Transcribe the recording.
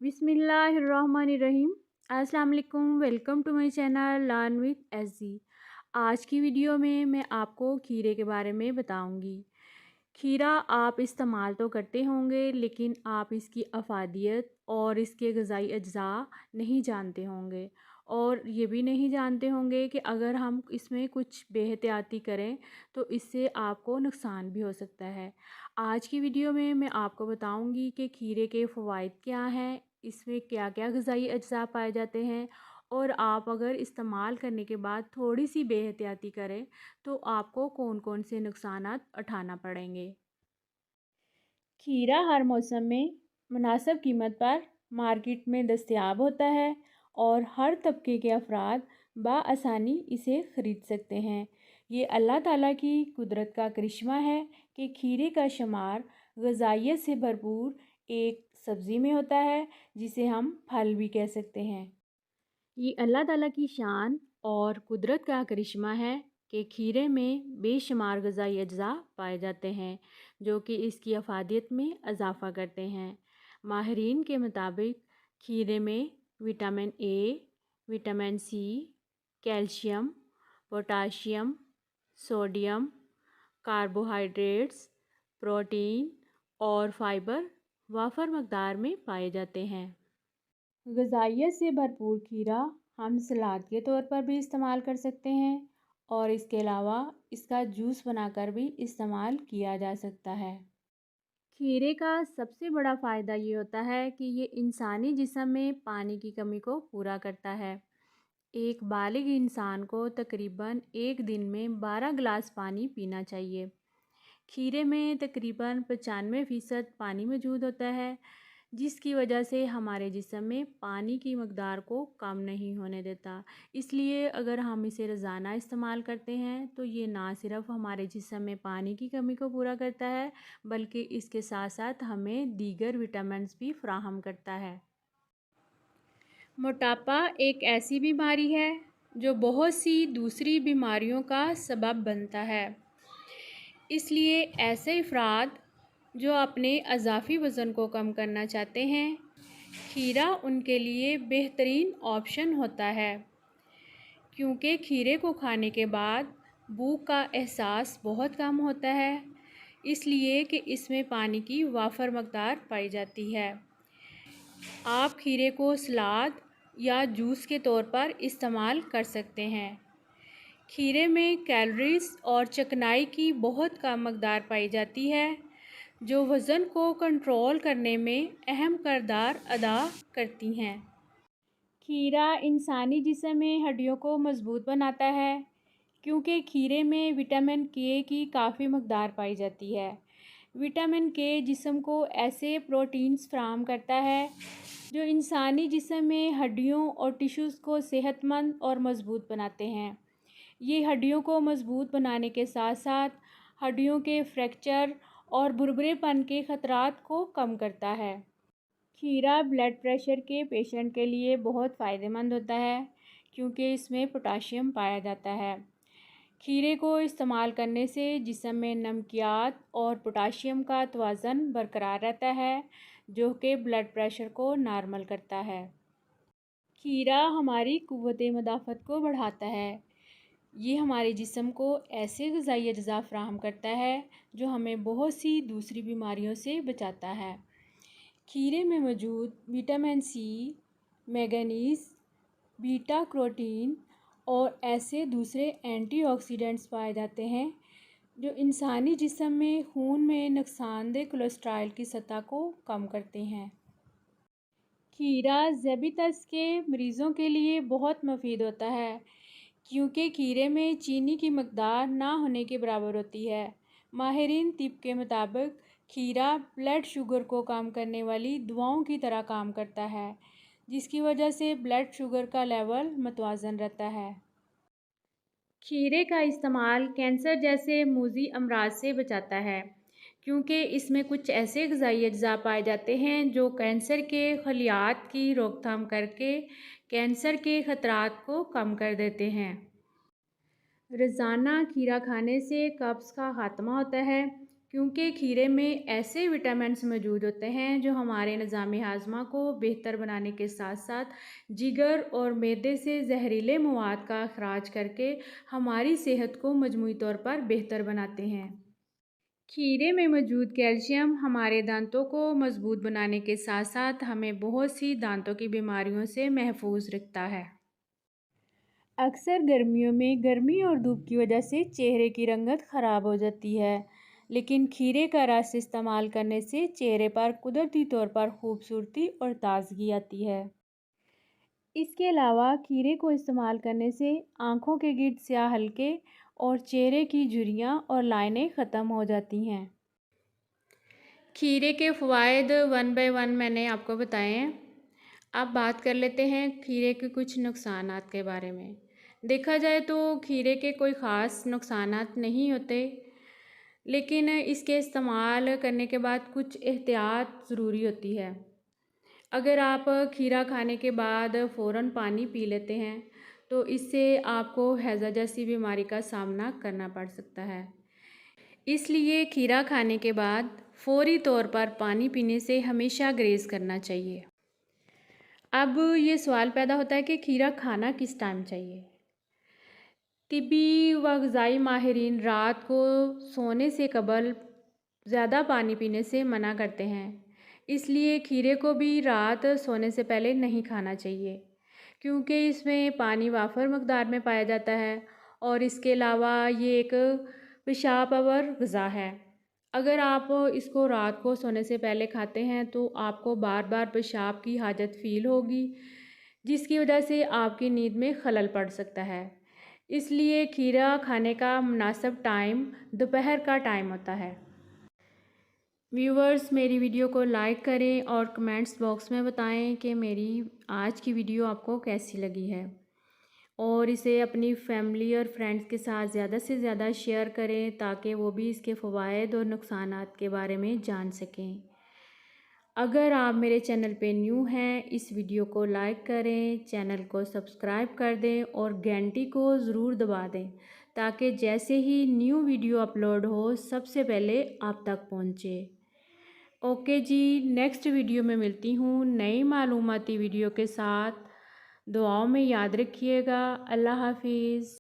बिस्मिल्लाहिर्रहमानिर्रहीम। अस्सलाम वालेकुम। Welcome to my channel learn with SG. आज की वीडियो में मैं आपको खीरे के बारे में बताऊंगी। खीरा आप इस्तेमाल तो करते होंगे, लेकिन आप इसकी अफादियत और इसके ग़िज़ाई अज्जा नहीं जानते होंगे, और ये भी नहीं जानते होंगे कि अगर हम इसमें कुछ बेहतियाती करें तो इससे आपको नुकसान भी हो सकता है। आज की वीडियो में मैं आपको बताऊंगी कि खीरे के फ़वाइद क्या हैं, इसमें क्या क्या ग़िज़ाई अज्जा पाए जाते हैं, और आप अगर इस्तेमाल करने के बाद थोड़ी सी बेहतियाती करें तो आपको कौन कौन से नुकसानात उठाना पड़ेंगे। खीरा हर मौसम में मुनासिब कीमत पर मार्केट में दस्तयाब होता है और हर तबके के अफराद बआसानी इसे ख़रीद सकते हैं। ये अल्लाह ताला की कुदरत का करिश्मा है कि खीरे का शुमार ग़िज़ाइयत से भरपूर एक सब्ज़ी में होता है, जिसे हम फल भी कह सकते हैं। ये अल्लाह ताला की शान और कुदरत का करिश्मा है कि खीरे में बेशुमार ग़िज़ाई अज्जा पाए जाते हैं जो कि इसकी अफादियत में इजाफ़ा करते हैं। माहिरीन के मुताबिक खीरे में vitamin A, vitamin C, calcium, potassium, sodium, carbohydrates, protein और फाइबर वाफर मकदार में पाए जाते हैं। ग़िज़ाइयत से भरपूर खीरा हम सलाद के तौर पर भी इस्तेमाल कर सकते हैं, और इसके अलावा इसका जूस बनाकर भी इस्तेमाल किया जा सकता है। खीरे का सबसे बड़ा फ़ायदा ये होता है कि ये इंसानी जिस्म में पानी की कमी को पूरा करता है। एक बालिग इंसान को तकरीबन एक दिन में 12 गिलास पानी पीना चाहिए। खीरे में तकरीबन 95% पानी मौजूद होता है, जिसकी वजह से हमारे जिस्म में पानी की मकदार को कम नहीं होने देता। इसलिए अगर हम इसे रोज़ाना इस्तेमाल करते हैं तो ये ना सिर्फ़ हमारे जिस्म में पानी की कमी को पूरा करता है, बल्कि इसके साथ साथ हमें दीगर विटामिन्स भी फ़राहम करता है। मोटापा एक ऐसी बीमारी है जो बहुत सी दूसरी बीमारियों का सबब बनता है। इसलिए ऐसे अफराद जो अपने अज़ाफ़ी वज़न को कम करना चाहते हैं, खीरा उनके लिए बेहतरीन ऑप्शन होता है, क्योंकि खीरे को खाने के बाद भूख का एहसास बहुत कम होता है, इसलिए कि इसमें पानी की वाफर मकदार पाई जाती है। आप खीरे को सलाद या जूस के तौर पर इस्तेमाल कर सकते हैं। खीरे में कैलोरीज और चिकनाई की बहुत कम मकदार पाई जाती है, जो वज़न को कंट्रोल करने में अहम किरदार अदा करती हैं। खीरा इंसानी जिस्म में हड्डियों को मज़बूत बनाता है, क्योंकि खीरे में विटामिन के की काफ़ी मकदार पाई जाती है। विटामिन के जिस्म को ऐसे प्रोटीन्स फराहम करता है जो इंसानी जिस्म में हड्डियों और टिश्यूज़ को सेहतमंद और मज़बूत बनाते हैं। ये हड्डियों को मज़बूत बनाने के साथ साथ हड्डियों के फ्रैक्चर और भुरभुरेपन के ख़तरात को कम करता है। खीरा ब्लड प्रेशर के पेशेंट के लिए बहुत फ़ायदेमंद होता है, क्योंकि इसमें पोटाशियम पाया जाता है। खीरे को इस्तेमाल करने से जिस्म में नमकियात और पोटाशियम का तवाज़न बरकरार रहता है, जो कि ब्लड प्रेशर को नॉर्मल करता है। खीरा हमारी क़ुव्वत मुदाफ़त को बढ़ाता है। ये हमारे जिस्म को ऐसे ग़िज़ाई अज्जा फ़राहम करता है जो हमें बहुत सी दूसरी बीमारियों से बचाता है। खीरे में मौजूद vitamin C, manganese, beta carotene और ऐसे दूसरे एंटीऑक्सीडेंट्स पाए जाते हैं जो इंसानी जिस्म में खून में नुकसानदेह कोलेस्ट्रॉल की सतह को कम करते हैं। खीरा ज़ैबियतस के मरीज़ों के लिए बहुत मुफीद होता है, क्योंकि खीरे में चीनी की मकदार ना होने के बराबर होती है। माहिरीन तिब के मुताबिक खीरा ब्लड शुगर को कम करने वाली दवाओं की तरह काम करता है, जिसकी वजह से ब्लड शुगर का लेवल मुतवाज़न रहता है। खीरे का इस्तेमाल कैंसर जैसे मूज़ी अमराज से बचाता है, क्योंकि इसमें कुछ ऐसे ग़िज़ाई अज्जा पाए जाते हैं जो कैंसर के खलियात की रोकथाम करके कैंसर के ख़तरात को कम कर देते हैं। रोज़ाना खीरा खाने से कब्ज़ का ख़ात्मा होता है, کیونکہ کھیرے میں ایسے وٹامنس موجود ہوتے ہیں جو ہمارے نظام ہاضمہ کو بہتر بنانے کے ساتھ ساتھ جگر اور معدے سے زہریلے مواد کا اخراج کر کے ہماری صحت کو مجموعی طور پر بہتر بناتے ہیں۔ کھیرے میں موجود کیلشیم ہمارے دانتوں کو مضبوط بنانے کے ساتھ ساتھ ہمیں بہت سی دانتوں کی بیماریوں سے محفوظ رکھتا ہے۔ اکثر گرمیوں میں گرمی اور دھوپ کی وجہ سے چہرے کی رنگت خراب ہو جاتی ہے، لیکن کھیرے کا رس استعمال کرنے سے چہرے پر قدرتی طور پر خوبصورتی اور تازگی آتی ہے۔ اس کے علاوہ کھیرے کو استعمال کرنے سے آنکھوں کے گرد سیاہ حلقے اور چہرے کی جھریاں اور لائنیں ختم ہو جاتی ہیں۔ کھیرے کے فوائد 1 بائی 1 میں نے آپ کو بتائے ہیں۔ اب بات کر لیتے ہیں کھیرے کے کچھ نقصانات کے بارے میں۔ دیکھا جائے تو کھیرے کے کوئی خاص نقصانات نہیں ہوتے، لیکن اس کے استعمال کرنے کے بعد کچھ احتیاط ضروری ہوتی ہے۔ اگر آپ کھیرا کھانے کے بعد فوراً پانی پی لیتے ہیں تو اس سے آپ کو ہیضہ جیسی بیماری کا سامنا کرنا پڑ سکتا ہے۔ اس لیے کھیرا کھانے کے بعد فوری طور پر پانی پینے سے ہمیشہ گریز کرنا چاہیے۔ اب یہ سوال پیدا ہوتا ہے کہ کھیرا کھانا کس ٹائم چاہیے؟ طبی و غذائی ماہرین رات کو سونے سے قبل زیادہ پانی پینے سے منع کرتے ہیں۔ اس لیے کھیرے کو بھی رات سونے سے پہلے نہیں کھانا چاہیے، کیونکہ اس میں پانی وافر مقدار میں پایا جاتا ہے اور اس کے علاوہ یہ ایک پیشاب آور غذا ہے۔ اگر آپ اس کو رات کو سونے سے پہلے کھاتے ہیں تو آپ کو بار بار پیشاب کی حاجت فیل ہوگی، جس کی وجہ سے آپ کی نیند میں خلل پڑ سکتا ہے۔ اس لیے کھیرا کھانے کا مناسب ٹائم دوپہر کا ٹائم ہوتا ہے۔ ویورز، میری ویڈیو کو لائک کریں اور کمنٹس باکس میں بتائیں کہ میری آج کی ویڈیو آپ کو کیسی لگی ہے، اور اسے اپنی فیملی اور فرینڈس کے ساتھ زیادہ سے زیادہ شیئر کریں تاکہ وہ بھی اس کے فوائد اور نقصانات کے بارے میں جان سکیں۔ اگر آپ میرے چینل پہ نیو ہیں، اس ویڈیو کو لائک کریں، چینل کو سبسکرائب کر دیں اور گھنٹی کو ضرور دبا دیں تاکہ جیسے ہی نیو ویڈیو اپلوڈ ہو سب سے پہلے آپ تک پہنچے۔ اوکے جی، نیکسٹ ویڈیو میں ملتی ہوں نئی معلوماتی ویڈیو کے ساتھ۔ دعاؤں میں یاد رکھیے گا۔ اللہ حافظ۔